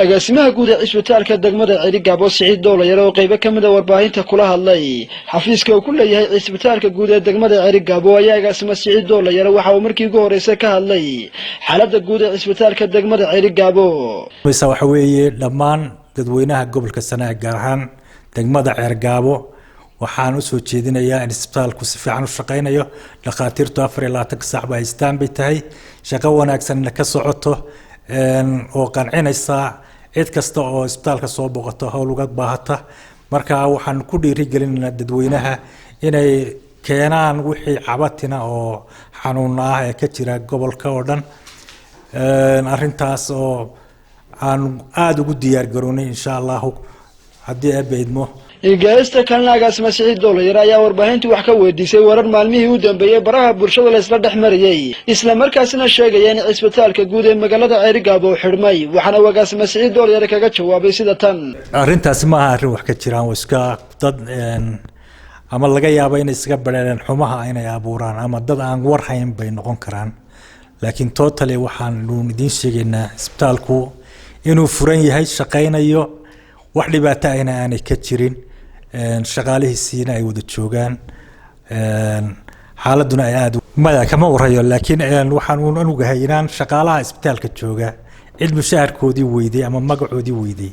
agaasimaha guud ee cisbitaalka degmada Cerigabo Siciid Doolayar oo qayb ka mid ah warbaahinta kula hadlay xafiiska uu ku leeyahay cisbitaalka guud ee degmada Cerigabo ayaa agaasima Siciid Doolayar waxa uu markii ugu horeysay ka hadlay xaaladda guud ee cisbitaalka degmada Cerigabo waxa weeye dhammaan dadweynaha gobolka Sanaag gaar ahaan degmada Cerigabo waxaan u soo jeedinayaa in cisbitaalku si fiican u shaqeynayo dhaqaatiirtu 24 saac bay haystaan bay tahay shaqo wanaagsan ka socoto oo qancinaysa cid kasta oo isbitaalka soo boqoto hawl uga baahata marka waxaan ku dhiirigelinaynaa dadweynaha inay keenaan wixii cabatina oo xanuun ah ee ka jira gobolka oo dhan arintaas oo aan aad ugu diyaar garoonay insha Allah haddii ay beedmo Igaysta kalna agaasima Siciid Doolayar ayaa warbaahintu wax ka weydiisay warar maalmihii u dambeeyay baraha bulshada la isla dhaxmariyay isla markaasna sheegayeen cisbitaalka guud ee magaalada Cerigabo xirmay waxaana agaasima Siciid Doolayar kaga jawaabay sida tan arintaas ma aha arrin wax ka jiraan oo iska dad ama laga yaabo inay iska badheereen xumaha inay abuuraan ama dad aan war hayn bay noqon karaan laakiin totally waxaan idin sheegaynaa cisbitaalku inuu furan yahay shaqeynayo wax dhibaato ah aanay ka jirin shaqaalihiisina ay wada joogaan xaaladuna ay aad maya kama warayo laakiin waxaan u ogahay inaan shaqaalaha isbitaalka jooga cid mushaharkoodii weyday ama magacoodii weyday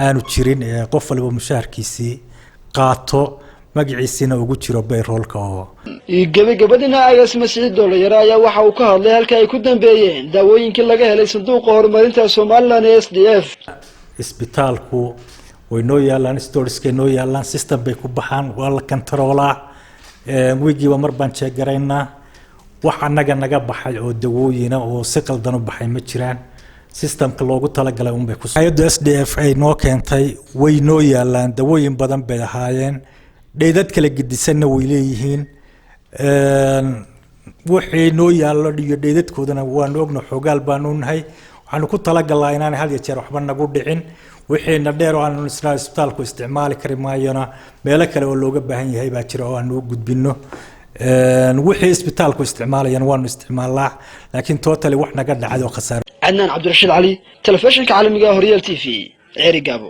aanu jirin qof walba mushaharkiisii qaato magaciisina ugu jiro payrollka oo gabagabadina agaasima Siciid Doolayar ayaa waxa uu ka hadlay halka ay ku dambeeyeen daawooyinkii laga helay sanduuqa horumarinta Soomaaliland ee SDF isbitaalku way noo yaalaan storieska noo yaalaan system bay ku baxaan waa la controlaa wiigiiba mar baan check garaynaa wax naga baxay oo dawooyina oo si qaldan u baxay ma jiraan systemka loogu talagalay un bay ku hay'adda SDF ay noo keentay way noo yaalaan dawooyin badan bay ahaayeen dheedad kala gedisanna way leeyihiin wixii noo yaalo iyo dheedadkoodana waan ogno xogaal baan u nahay waxaan ku talagalnaa inaan hal jeer waxba nagu dhicin wixii dheer oo aan isbitaalku isticmaali kari maayona meelo kale oo looga baahan yahay baa jira oo aan u gudbino wixii isbitaalku isticmaalayaan waan isticmaalnaa laakiin totally wax naga dhacay oo khasaaro Adnan Cabdirashiid Ali telefishinka caalamiga Horyal TV Cerigabo